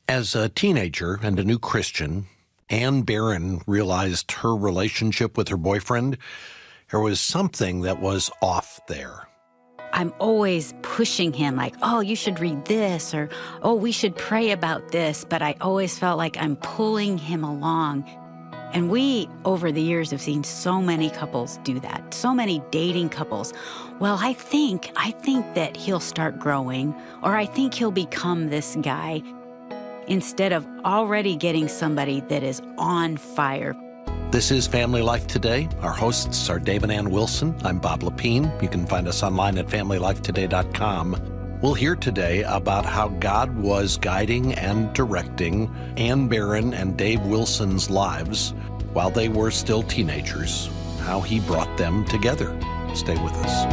As a teenager and a new Christian, Ann Barron realized her relationship with her boyfriend, there was something that was off there. I'm always pushing him like, oh, you should read this, or, oh, we should pray about this. But I always felt like I'm pulling him along. And we, over the years, have seen so many couples do that, so many dating couples. Well, I think that he'll start growing, or I think he'll become this guy, instead of already getting somebody that is on fire. This is Family Life Today. Our hosts are Dave and Ann Wilson. I'm Bob Lepine. You can find us online at FamilyLifeToday.com. We'll hear today about how God was guiding and directing Ann Barron and Dave Wilson's lives while they were still teenagers, how he brought them together. Stay with us.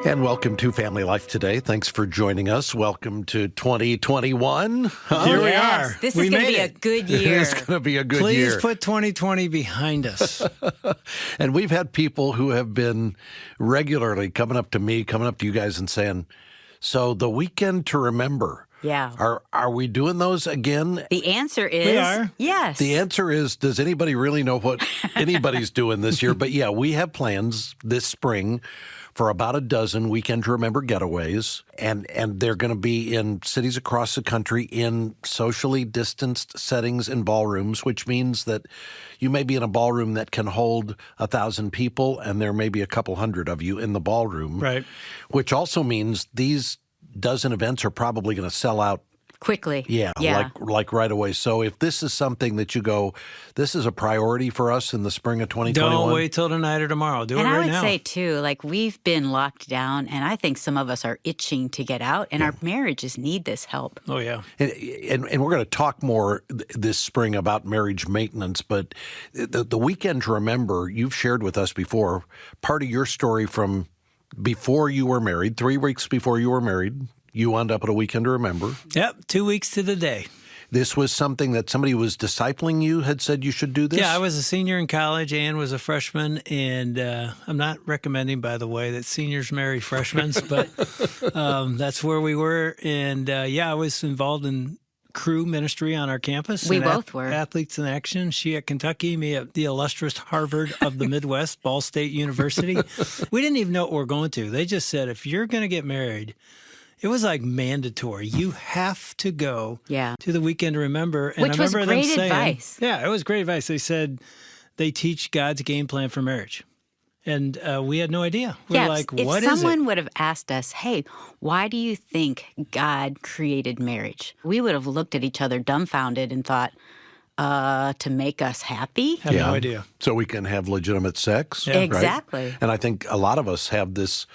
And welcome to Family Life Today. Thanks for joining us. Welcome to 2021. Here we are. This is going to be a good year. It's going to be a good year. Please put 2020 behind us. And we've had people who have been regularly coming up to me, coming up to you guys and saying, so the weekend to remember. Yeah. Are we doing those again? The answer is we are. Yes. The answer is, does anybody really know what anybody's doing this year? But yeah, we have plans this spring for about a dozen Weekend to Remember getaways, and they're going to be in cities across the country in socially distanced settings in ballrooms, which means that you may be in a ballroom that can hold 1,000 people, and there may be a couple hundred of you in the ballroom. Right. Which also means these dozen events are probably going to sell out quickly. Yeah. Like right away. So if this is something that you go, this is a priority for us in the spring of 2021. Don't wait till tonight or tomorrow. Do it right now. And I would say, too, like we've been locked down, and I think some of us are itching to get out, and our marriages need this help. Oh, yeah. And we're going to talk more this spring about marriage maintenance, but the Weekend to Remember, you've shared with us before, part of your story from before you were married, 3 weeks before you were married, you wound up at a Weekend to Remember. Yep, 2 weeks to the day. This was something that somebody who was discipling you had said you should do this? Yeah, I was a senior in college. Ann was a freshman, and I'm not recommending, by the way, that seniors marry freshmen, but that's where we were. And, I was involved in crew ministry on our campus. We both were. Athletes in Action. She at Kentucky, me at the illustrious Harvard of the Midwest, Ball State University. We didn't even know what we were going to. They just said, if you're going to get married, it was like mandatory. You have to go to the Weekend to Remember. And Which I remember was great them saying, advice. Yeah, it was great advice. They said they teach God's game plan for marriage. And we had no idea. We're like, what is it? If someone would have asked us, hey, why do you think God created marriage? We would have looked at each other dumbfounded and thought, to make us happy? Have no idea. So we can have legitimate sex. Yeah. Exactly. Right? And I think a lot of us have this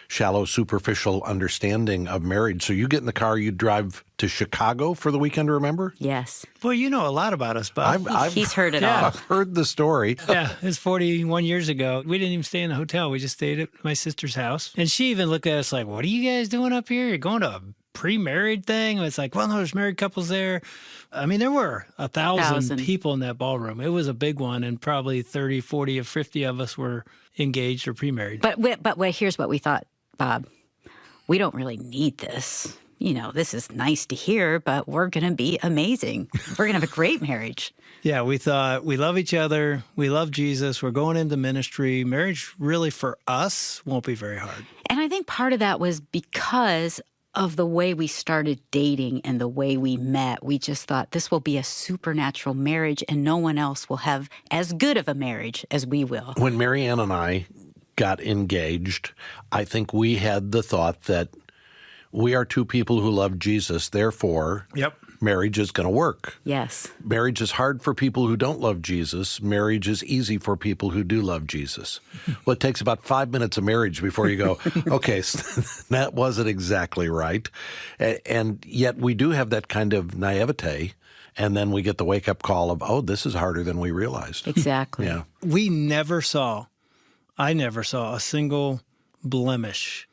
shallow, superficial understanding of marriage. So you get in the car, you drive to Chicago for the Weekend to Remember? Yes. Boy, you know a lot about us, Bob. He's heard it all. I've heard the story. Yeah, it was 41 years ago. We didn't even stay in a hotel. We just stayed at my sister's house. And she even looked at us like, what are you guys doing up here? You're going to a pre-married thing? And it's like, well, no, there's married couples there. I mean, there were 1,000 people in that ballroom. It was a big one, and probably 30, 40, or 50 of us were engaged or pre-married. But here's what we thought, Bob. We don't really need this. You know, this is nice to hear, but we're going to be amazing. We're going to have a great marriage. Yeah, we thought we love each other. We love Jesus. We're going into ministry. Marriage really for us won't be very hard. And I think part of that was because of the way we started dating and the way we met. We just thought this will be a supernatural marriage, and no one else will have as good of a marriage as we will. When Mary Ann and I got engaged, I think we had the thought that we are two people who love Jesus, therefore marriage is going to work. Yes. Marriage is hard for people who don't love Jesus. Marriage is easy for people who do love Jesus. Well, it takes about 5 minutes of marriage before you go, okay, that wasn't exactly right. And yet we do have that kind of naivete. And then we get the wake-up call of, oh, this is harder than we realized. Exactly. Yeah. I never saw a single blemish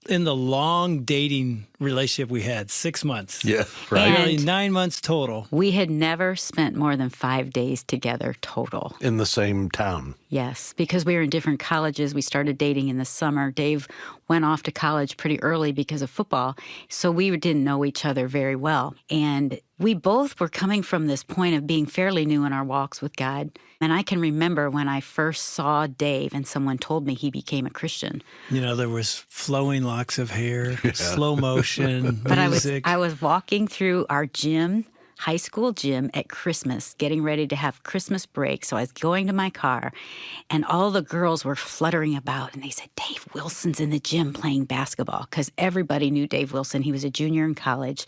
in the long dating relationship we had, 6 months. Yeah, right. And- Really 9 months total. We had never spent more than 5 days together total. In the same town. Yes, because we were in different colleges. We started dating in the summer. Dave went off to college pretty early because of football, so we didn't know each other very well. And we both were coming from this point of being fairly new in our walks with God. And I can remember when I first saw Dave and someone told me he became a Christian. You know, there was flowing locks of hair, slow motion, But music. I was walking through our gym, high school gym at Christmas, getting ready to have Christmas break. So I was going to my car, and all the girls were fluttering about, and they said, Dave Wilson's in the gym playing basketball, because everybody knew Dave Wilson. He was a junior in college,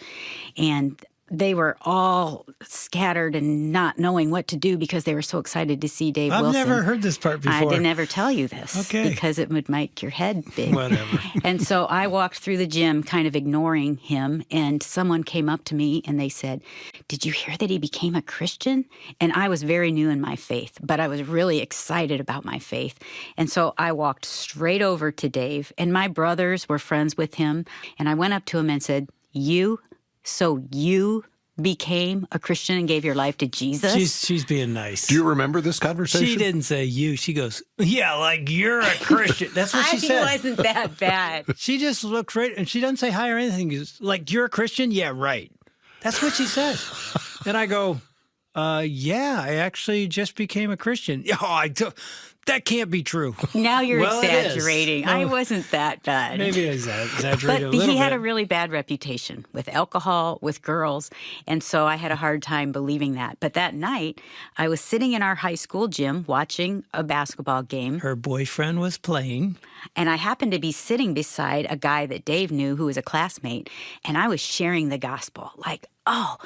and they were all scattered and not knowing what to do because they were so excited to see Dave I've Wilson. never heard this part before. I didn't ever tell you this Okay. because it would make your head big. Whatever. And so I walked through the gym kind of ignoring him, and someone came up to me and they said, did you hear that he became a Christian? And I was very new in my faith, but I was really excited about my faith. And so I walked straight over to Dave, and my brothers were friends with him. And I went up to him and said, you became a Christian and gave your life to Jesus? She's being nice. Do you remember this conversation? She didn't say you. She goes, yeah, like you're a Christian. That's what she said. I wasn't that bad. She just looked right, and she doesn't say hi or anything. She's like, you're a Christian? Yeah, right. That's what she said. And I go, yeah, I actually just became a Christian. That can't be true. Now you're Well, it is. exaggerating. I wasn't that bad. Maybe I exaggerated But a little he had bit. a really bad reputation with alcohol, with girls, and so I had a hard time believing that. But that night, I was sitting in our high school gym watching a basketball game, Her boyfriend was playing. and I happened to be sitting beside a guy that Dave knew who was a classmate, and I was sharing the gospel, like, oh,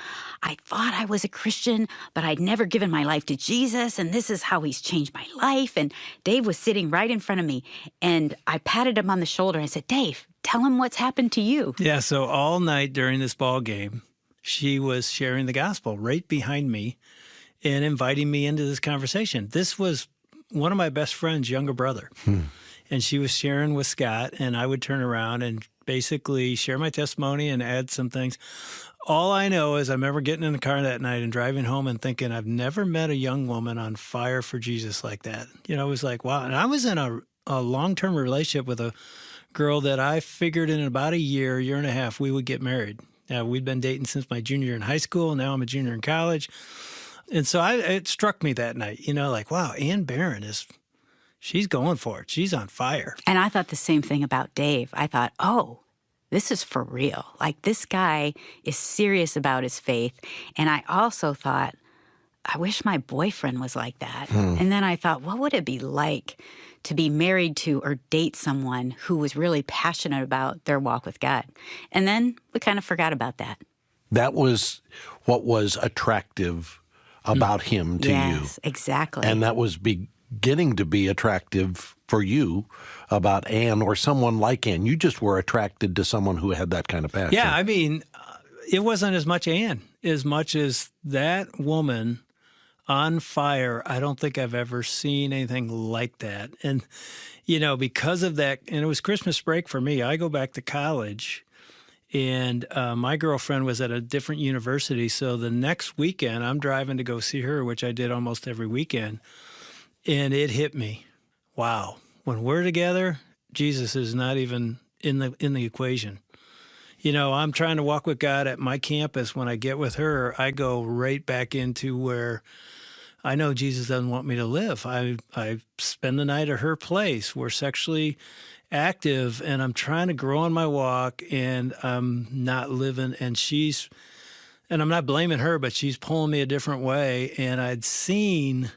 I thought I was a Christian, but I'd never given my life to Jesus, and this is how he's changed my life. And Dave was sitting right in front of me, and I patted him on the shoulder. I said, Dave, tell him what's happened to you. Yeah, so all night during this ball game, she was sharing the gospel right behind me and inviting me into this conversation. This was one of my best friend's younger brother. And she was sharing with Scott, and I would turn around and basically share my testimony and add some things. All I know is I remember getting in the car that night and driving home and thinking, I've never met a young woman on fire for Jesus like that. You know, it was like, wow. And I was in a long-term relationship with a girl that I figured in about a year and a half, we would get married. We'd been dating since my junior year in high school. Now I'm a junior in college. And so it struck me that night, you know, like, wow, Ann Barron she's going for it. She's on fire. And I thought the same thing about Dave. I thought, oh, this is for real. Like, this guy is serious about his faith. And I also thought, I wish my boyfriend was like that. And then I thought, what would it be like to be married to or date someone who was really passionate about their walk with God? And then we kind of forgot about that. That was what was attractive about him to you. Yes, exactly. And that was beginning to be attractive for you about Ann or someone like Ann. You just were attracted to someone who had that kind of passion. Yeah, I mean, it wasn't as much Ann as much as that woman on fire. I don't think I've ever seen anything like that. And, you know, because of that, and it was Christmas break for me. I go back to college, and my girlfriend was at a different university. So the next weekend, I'm driving to go see her, which I did almost every weekend. And it hit me. Wow. When we're together, Jesus is not even in the equation. You know, I'm trying to walk with God at my campus. When I get with her, I go right back into where I know Jesus doesn't want me to live. I spend the night at her place. We're sexually active, and I'm trying to grow in my walk, and I'm not living. And I'm not blaming her, but she's pulling me a different way. And I'd seen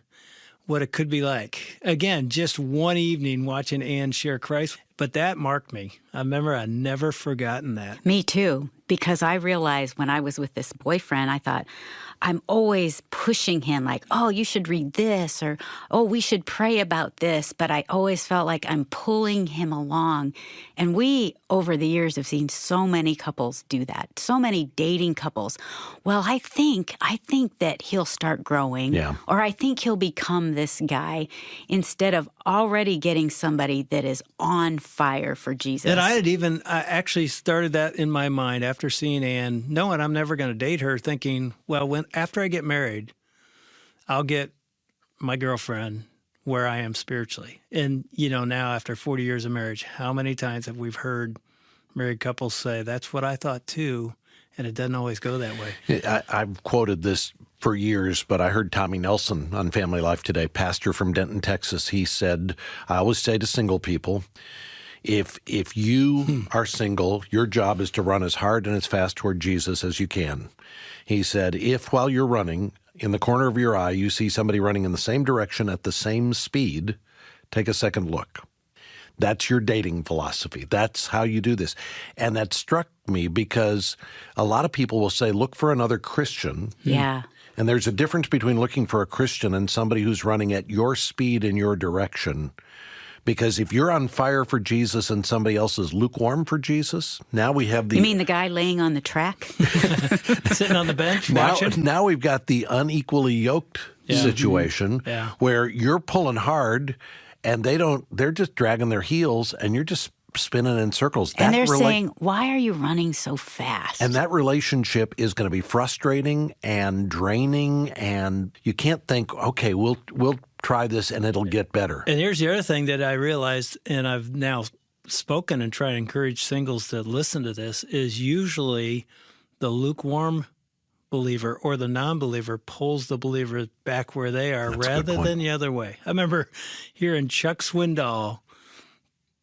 what it could be like. Again, just one evening watching Ann share Christ, but that marked me. I remember I'd never forgotten that. Me too, because I realized when I was with this boyfriend, I thought, I'm always pushing him like, oh, you should read this, or, oh, we should pray about this. But I always felt like I'm pulling him along. And we, over the years, have seen so many couples do that, so many dating couples. Well, I think that he'll start growing, Yeah. or I think he'll become this guy, instead of already getting somebody that is on fire for Jesus. And I actually started that in my mind after seeing Ann, knowing I'm never going to date her, thinking, well, after I get married, I'll get my girlfriend where I am spiritually. And, now after 40 years of marriage, how many times have we heard married couples say, that's what I thought too, and it doesn't always go that way. I've quoted this for years, but I heard Tommy Nelson on Family Life Today, pastor from Denton, Texas. He said, I always say to single people, if you are single, your job is to run as hard and as fast toward Jesus as you can. He said, if while you're running, in the corner of your eye, you see somebody running in the same direction at the same speed, take a second look. That's your dating philosophy. That's how you do this. And that struck me because a lot of people will say, look for another Christian. Yeah. And there's a difference between looking for a Christian and somebody who's running at your speed in your direction. Because if you're on fire for Jesus and somebody else is lukewarm for Jesus, now we have the... You mean the guy laying on the track? Sitting on the bench now, watching? Now we've got the unequally yoked situation where you're pulling hard and they're just dragging their heels and you're just spinning in circles. And they're saying, why are you running so fast? And that relationship is going to be frustrating and draining, and you can't think, okay, we'll try this and it'll get better. And here's the other thing that I realized, and I've now spoken and tried to encourage singles to listen to this, is usually the lukewarm believer or the non-believer pulls the believer back where they are rather than the other way. I remember hearing Chuck Swindoll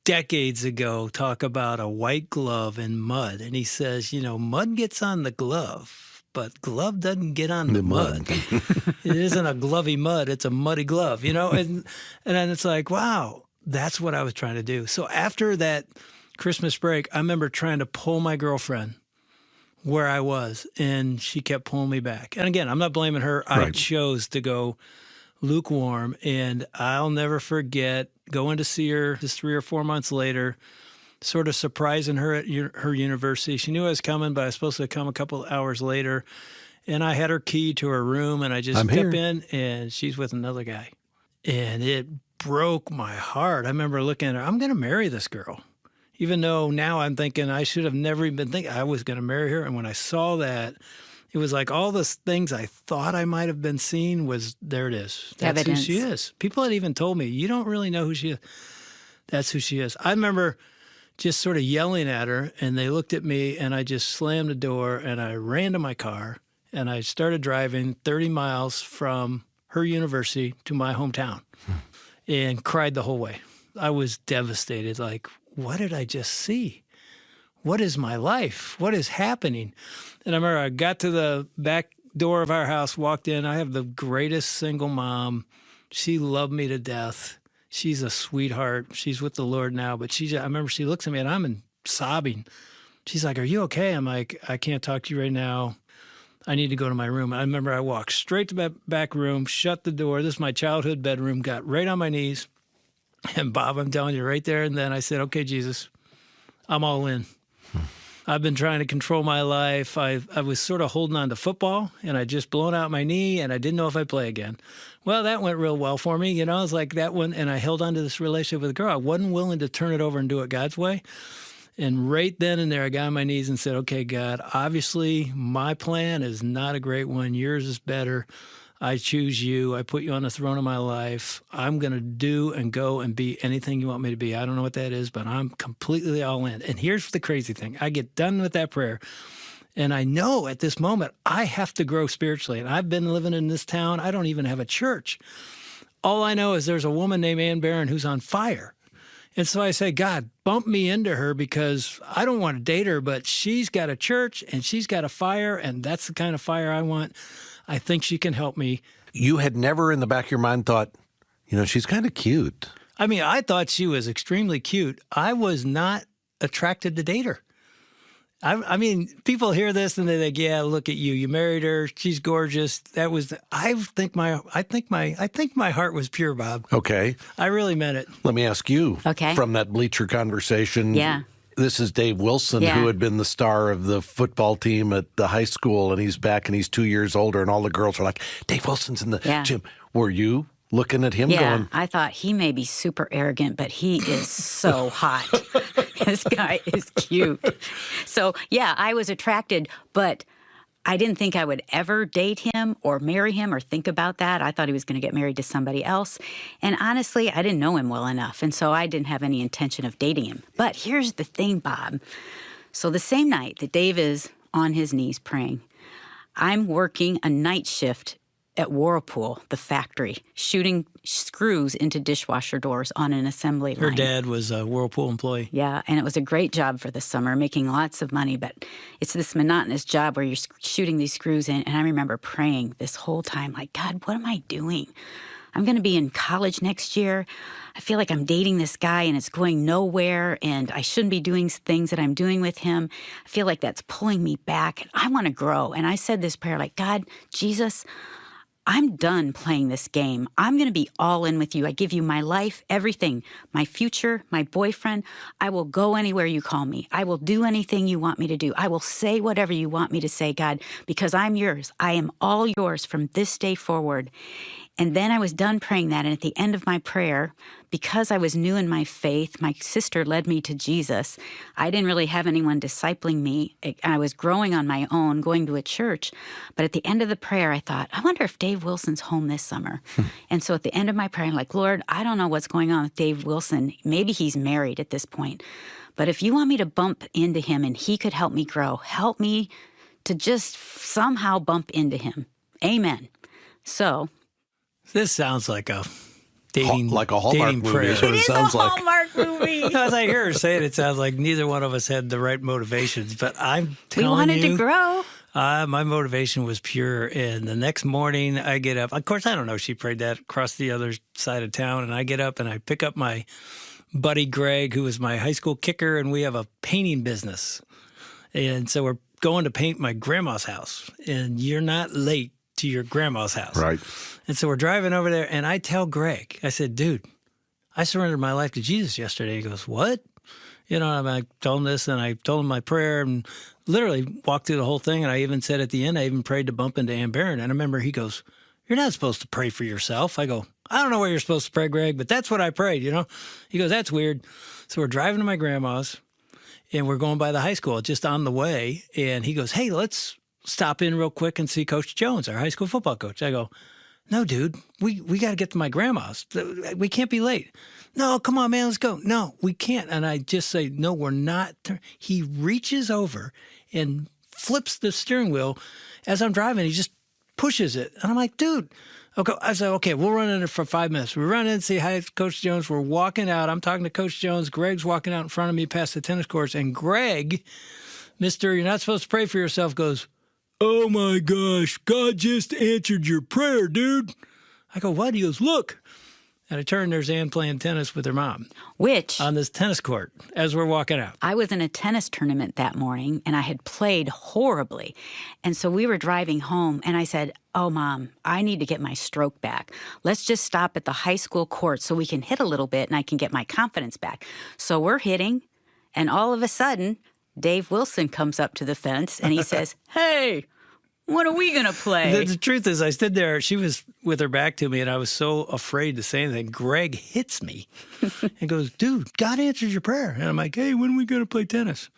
decades ago talk about a white glove and mud. And he says, mud gets on the glove, but glove doesn't get on the mud. It isn't a glovey mud, it's a muddy glove, And then it's like, wow, that's what I was trying to do. So after that Christmas break, I remember trying to pull my girlfriend where I was, and she kept pulling me back. And again, I'm not blaming her. I chose to go lukewarm, and I'll never forget going to see her just 3 or 4 months later, sort of surprising her at her university. She knew I was coming, but I was supposed to come a couple hours later, and I had her key to her room, and I just step in, and she's with another guy. And it broke my heart. I remember looking at her, I'm going to marry this girl. Even though now I'm thinking I should have never even thinking I was going to marry her. And when I saw that, it was like all the things I thought I might have been seeing was, there it is. That's evidence. Who she is. People had even told me, you don't really know who she is. That's who she is. I remember just sort of yelling at her, and they looked at me, and I just slammed the door, and I ran to my car, and I started driving 30 miles from her university to my hometown and cried the whole way. I was devastated, like, what did I just see? What is my life? What is happening? And I remember I got to the back door of our house, walked in. I have the greatest single mom. She loved me to death. She's a sweetheart. She's with the Lord now. But I remember she looks at me and I'm sobbing. She's like, are you okay? I'm like, I can't talk to you right now. I need to go to my room. I remember I walked straight to the back room, shut the door. This is my childhood bedroom, got right on my knees. And Bob, I'm telling you right there and then, I said, okay, Jesus, I'm all in. I've been trying to control my life. I was sort of holding on to football, and I just blown out my knee, and I didn't know if I'd play again. Well, that went real well for me. It was like that one, and I held on to this relationship with a girl. I wasn't willing to turn it over and do it God's way. And right then and there, I got on my knees and said, okay, God, obviously my plan is not a great one. Yours is better. I choose you. I put you on the throne of my life. I'm going to do and go and be anything you want me to be. I don't know what that is, but I'm completely all in. And here's the crazy thing. I get done with that prayer, and I know at this moment I have to grow spiritually. And I've been living in this town. I don't even have a church. All I know is there's a woman named Ann Barron who's on fire. And so I say, God, bump me into her because I don't want to date her, but she's got a church and she's got a fire, and that's the kind of fire I want. I think she can help me. You had never in the back of your mind thought, she's kind of cute. I mean, I thought she was extremely cute. I was not attracted to date her. I mean, people hear this and they think, yeah, look at you. You married her. She's gorgeous. I think my heart was pure, Bob. Okay. I really meant it. Let me ask you. Okay. From that bleacher conversation. Yeah. This is Dave Wilson, who had been the star of the football team at the high school, and he's back and he's 2 years older, and all the girls are like, Dave Wilson's in the gym. Were you looking at him Yeah, going, I thought he may be super arrogant, but he is so hot. This guy is cute. So, yeah, I was attracted, but I didn't think I would ever date him or marry him or think about that. I thought he was going to get married to somebody else. And honestly, I didn't know him well enough, and so I didn't have any intention of dating him. But here's the thing, Bob. So the same night that Dave is on his knees praying, I'm working a night shift at Whirlpool, the factory, shooting screws into dishwasher doors on an assembly line. Her dad was a Whirlpool employee. Yeah, and it was a great job for the summer, making lots of money, but it's this monotonous job where you're shooting these screws in. And I remember praying this whole time, like, God, what am I doing? I'm going to be in college next year. I feel like I'm dating this guy and it's going nowhere, and I shouldn't be doing things that I'm doing with him. I feel like that's pulling me back, and I want to grow. And I said this prayer, like, God, Jesus, I'm done playing this game. I'm going to be all in with you. I give you my life, everything, my future, my boyfriend. I will go anywhere you call me. I will do anything you want me to do. I will say whatever you want me to say, God, because I'm yours. I am all yours from this day forward. And then I was done praying that. And at the end of my prayer, because I was new in my faith, my sister led me to Jesus. I didn't really have anyone discipling me. I was growing on my own, going to a church. But at the end of the prayer, I thought, I wonder if Dave Wilson's home this summer. And so at the end of my prayer, I'm like, Lord, I don't know what's going on with Dave Wilson. Maybe he's married at this point. But if you want me to bump into him and he could help me grow, help me to just somehow bump into him. Amen. So This sounds like a dating, like a Hallmark dating movie prayer. is what it sounds like. Hallmark movie. As I hear her say it, it sounds like neither one of us had the right motivations. But I'm telling We wanted you, to grow. my motivation was pure. And the next morning I get up. Of course, I don't know. She prayed that across the other side of town. And I get up and I pick up my buddy Greg, who was my high school kicker. And we have a painting business. And so we're going to paint my grandma's house. And you're not late to your grandma's house. Right. And so we're driving over there, and I tell Greg, I said, dude, I surrendered my life to Jesus yesterday. He goes, what? You know, and I told him this, and I told him my prayer, and literally walked through the whole thing. And I even said at the end, I even prayed to bump into Ann Barron. And I remember he goes, you're not supposed to pray for yourself. I go, I don't know where you're supposed to pray, Greg, but that's what I prayed, you know? He goes, that's weird. So we're driving to my grandma's, and we're going by the high school just on the way. And he goes, hey, let's stop in real quick and see Coach Jones, our high school football coach. I go, no, dude, we got to get to my grandma's. We can't be late. No, come on, man, let's go. No, we can't. And I just say, no, we're not. He reaches over and flips the steering wheel as I'm driving. He just pushes it. And I'm like, dude. Okay. I said, okay, we'll run in there for 5 minutes. We run in and see hi, Coach Jones. We're walking out. I'm talking to Coach Jones. Greg's walking out in front of me past the tennis courts. And Greg, Mr. You're not supposed to pray for yourself, goes, oh my gosh, God just answered your prayer, dude. I go, what? He goes, look. And I turn, there's Ann playing tennis with her mom. Which on this tennis court as we're walking out. I was in a tennis tournament that morning, and I had played horribly. And so we were driving home, and I said, oh, Mom, I need to get my stroke back. Let's just stop at the high school court so we can hit a little bit and I can get my confidence back. So we're hitting, and all of a sudden, Dave Wilson comes up to the fence, and he says, hey, when are we going to play? The truth is, I stood there. She was with her back to me, and I was so afraid to say anything. Greg hits me and goes, dude, God answered your prayer. And I'm like, hey, when are we going to play tennis?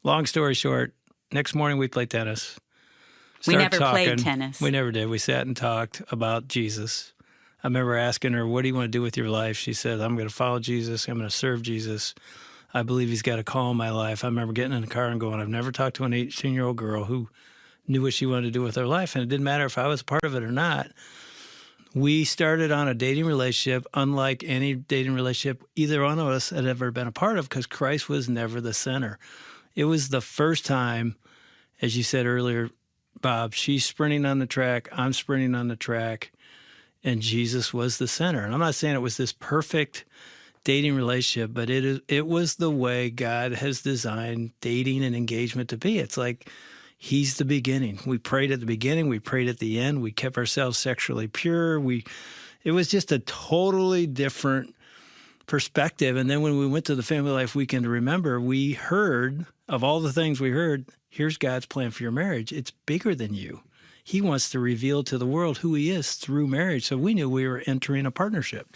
Long story short, next morning we played tennis. We never played tennis. We never did. We sat and talked about Jesus. I remember asking her, what do you want to do with your life? She said, I'm going to follow Jesus. I'm going to serve Jesus. I believe he's got a call in my life. I remember getting in the car and going, I've never talked to an 18-year-old girl who knew what she wanted to do with her life, and it didn't matter if I was a part of it or not. We started on a dating relationship unlike any dating relationship either one of us had ever been a part of, because Christ was never the center. It was the first time, as you said earlier, Bob, she's sprinting on the track, I'm sprinting on the track, and Jesus was the center. And I'm not saying it was this perfect dating relationship, but it was the way God has designed dating and engagement to be. It's like he's the beginning. We prayed at the beginning. We prayed at the end. We kept ourselves sexually pure. It was just a totally different perspective. And then when we went to the Family Life Weekend to Remember, we heard, of all the things we heard, here's God's plan for your marriage. It's bigger than you. He wants to reveal to the world who he is through marriage. So we knew we were entering a partnership.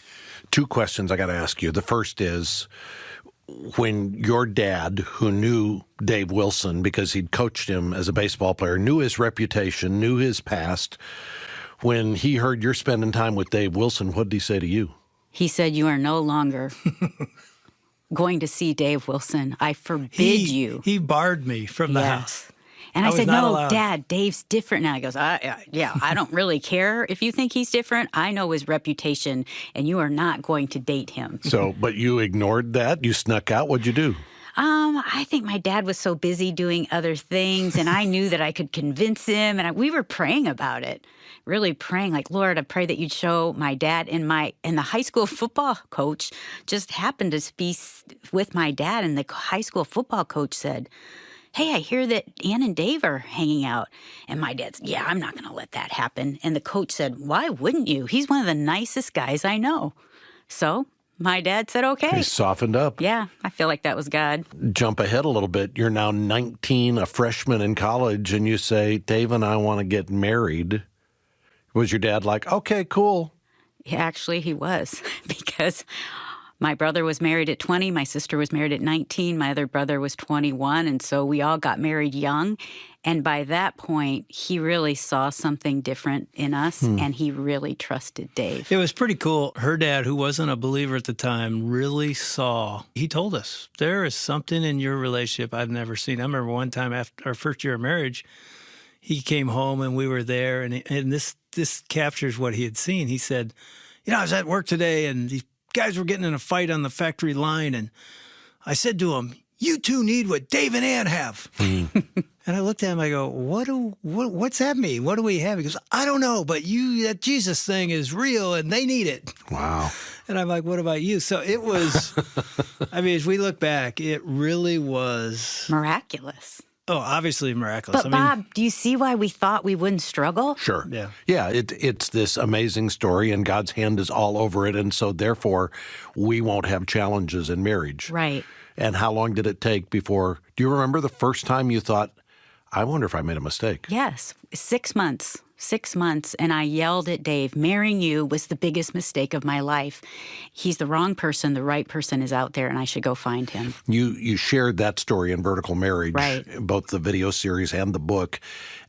2 questions I got to ask you. The first is, when your dad, who knew Dave Wilson because he'd coached him as a baseball player, knew his reputation, knew his past, when he heard you're spending time with Dave Wilson, what did he say to you? He said, "You are no longer going to see Dave Wilson. I forbid you." He barred me from the house. And I was said, not "No, allowed." Dad, Dave's different now." He goes, "Yeah, I don't really care if you think he's different. I know his reputation, and you are not going to date him." So, but you ignored that? You snuck out? What'd you do? I think my dad was so busy doing other things, and I knew that I could convince him, and we were praying about it, really praying, like, "Lord, I pray that you'd show my dad." And the high school football coach just happened to be with my dad, and the high school football coach said, "Hey, I hear that Ann and Dave are hanging out." And my dad said, "Yeah, I'm not going to let that happen." And the coach said, "Why wouldn't you? He's one of the nicest guys I know." So my dad said, "Okay." He softened up. Yeah, I feel like that was God. Jump ahead a little bit. You're now 19, a freshman in college, and you say, "Dave and I want to get married." Was your dad like, "Okay, cool"? Yeah, actually, he was, because my brother was married at 20. My sister was married at 19. My other brother was 21. And so we all got married young. And by that point, he really saw something different in us, and he really trusted Dave. It was pretty cool. Her dad, who wasn't a believer at the time, really saw. He told us, "There is something in your relationship I've never seen." I remember one time after our first year of marriage, he came home and we were there, and this captures what he had seen. He said, "I was at work today, and these guys were getting in a fight on the factory line, and I said to them, 'You two need what Dave and Ann have.'" And I looked at him, I go, what's that mean? What do we have? He goes, "I don't know, but that Jesus thing is real and they need it." Wow. And I'm like, "What about you?" So it was, I mean, as we look back, it really was, Miraculous. obviously miraculous. But Bob, do you see why we thought we wouldn't struggle? Sure. Yeah. Yeah, it's this amazing story, and God's hand is all over it, and so therefore we won't have challenges in marriage. Right. And how long did it take before? Do you remember the first time you thought, "I wonder if I made a mistake"? Yes, 6 months. 6 months, and I yelled at Dave, "Marrying you was the biggest mistake of my life. He's the wrong person. The right person is out there, and I should go find him." You shared that story in Vertical Marriage, Right. both the video series and the book,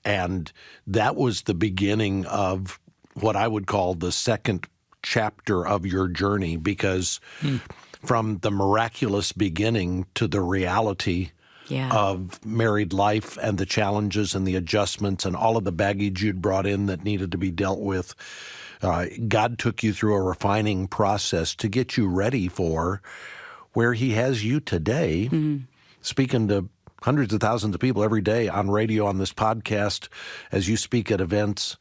and that was the beginning of what I would call the second chapter of your journey, because from the miraculous beginning to the reality Yeah. of married life and the challenges and the adjustments and all of the baggage you'd brought in that needed to be dealt with, God took you through a refining process to get you ready for where he has you today, speaking to hundreds of thousands of people every day on radio, on this podcast, as you speak at events.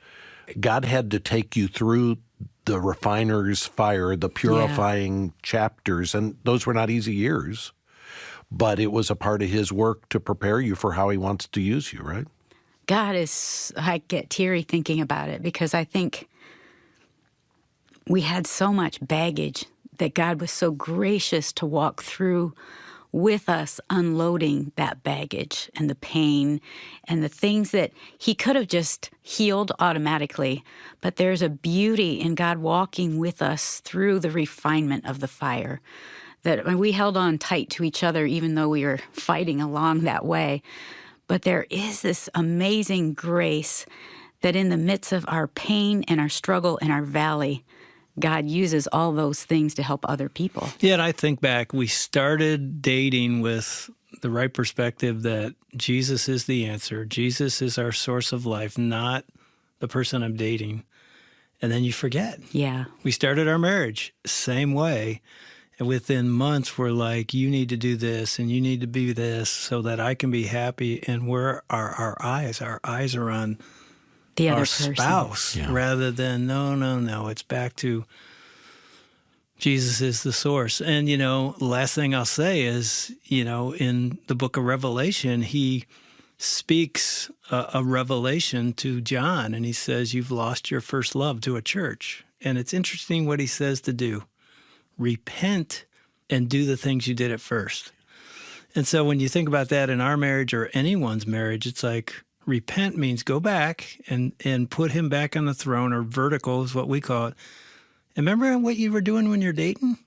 God had to take you through the refiner's fire, the purifying chapters, and those were not easy years. But it was a part of his work to prepare you for how he wants to use you, right? I get teary thinking about it, because I think we had so much baggage that God was so gracious to walk through with us, unloading that baggage and the pain and the things that he could have just healed automatically. But there's a beauty in God walking with us through the refinement of the fire, that we held on tight to each other even though we were fighting along that way. But there is this amazing grace that in the midst of our pain and our struggle and our valley, God uses all those things to help other people. Yeah, and I think back, we started dating with the right perspective that Jesus is the answer. Jesus is our source of life, not the person I'm dating. And then you forget. Yeah. We started our marriage same way. And within months, we're like, "You need to do this and you need to be this so that I can be happy." And where are our eyes? Our eyes are on The other our person. spouse, rather than, no. It's back to Jesus is the source. And, last thing I'll say is, in the book of Revelation, he speaks a revelation to John, and he says, "You've lost your first love," to a church. And it's interesting what he says to do. Repent and do the things you did at first. And so when you think about that in our marriage or anyone's marriage, it's like, Repent means go back and put him back on the throne, or vertical is what we call it. And remember what you were doing when you're dating?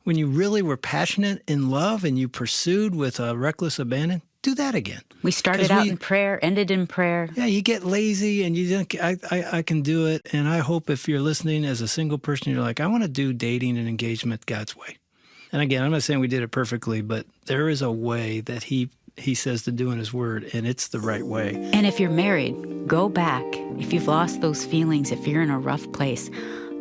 When you really were passionate in love and you pursued with a reckless abandon? Do that again. We started out in prayer, ended in prayer. Yeah, you get lazy and you think, I can do it. And I hope if you're listening as a single person, you're like, I want to do dating and engagement God's way. And again, I'm not saying we did it perfectly, but there is a way that he says to do in his word, and it's the right way. And if you're married, go back. If you've lost those feelings, if you're in a rough place,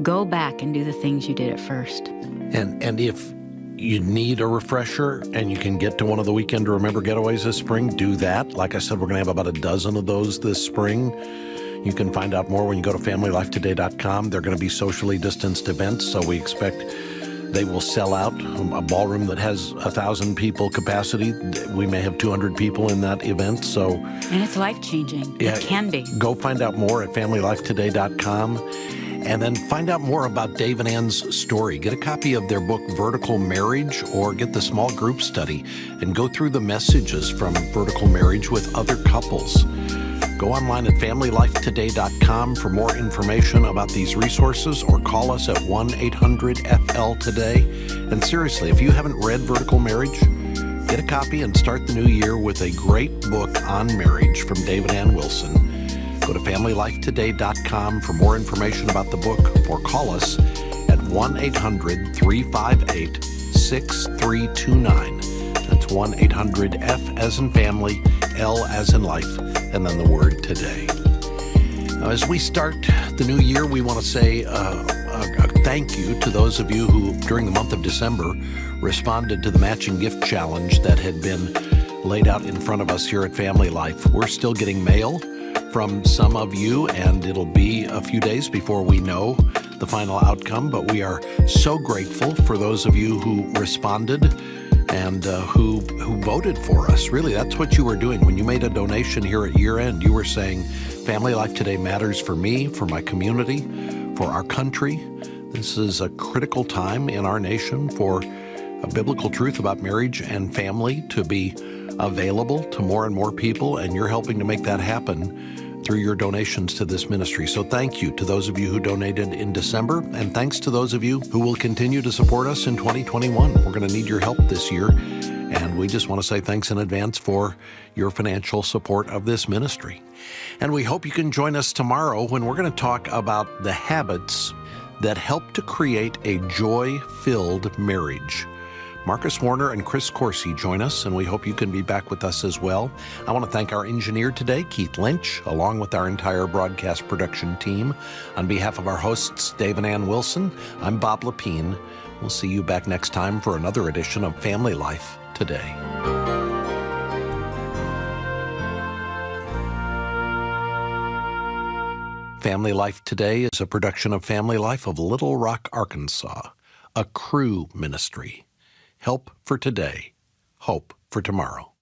go back and do the things you did at first. And if you need a refresher and you can get to one of the Weekend to Remember getaways this spring, do that. Like I said, we're going to have about a dozen of those this spring. You can find out more when you go to FamilyLifeToday.com. They're going to be socially distanced events, so we expect they will sell out. A ballroom that has 1,000 people capacity, we may have 200 people in that event. So, and it's life-changing. Yeah, it can be. Go find out more at FamilyLifeToday.com. And then find out more about Dave and Ann's story. Get a copy of their book, Vertical Marriage, or get the small group study and go through the messages from Vertical Marriage with other couples. Go online at FamilyLifeToday.com for more information about these resources, or call us at 1-800-FL-TODAY. And seriously, if you haven't read Vertical Marriage, get a copy and start the new year with a great book on marriage from Dave and Ann Wilson. Go to FamilyLifeToday.com for more information about the book, or call us at 1-800-358-6329. That's 1-800-F as in family, L as in life, and then the word today. Now, as we start the new year, we want to say a thank you to those of you who, during the month of December, responded to the matching gift challenge that had been laid out in front of us here at Family Life. We're still getting mail from some of you, and it'll be a few days before we know the final outcome, but we are so grateful for those of you who responded and who voted for us. Really, that's what you were doing. When you made a donation here at year end, you were saying, Family Life Today matters for me, for my community, for our country. This is a critical time in our nation for a biblical truth about marriage and family to be available to more and more people, and you're helping to make that happen through your donations to this ministry. So thank you to those of you who donated in December, and thanks to those of you who will continue to support us in 2021. We're going to need your help this year, and we just want to say thanks in advance for your financial support of this ministry. And we hope you can join us tomorrow when we're going to talk about the habits that help to create a joy-filled marriage. Marcus Warner and Chris Corsi join us, and we hope you can be back with us as well. I want to thank our engineer today, Keith Lynch, along with our entire broadcast production team. On behalf of our hosts, Dave and Ann Wilson, I'm Bob Lepine. We'll see you back next time for another edition of Family Life Today. Family Life Today is a production of Family Life of Little Rock, Arkansas, a Cru ministry. Help for today, hope for tomorrow.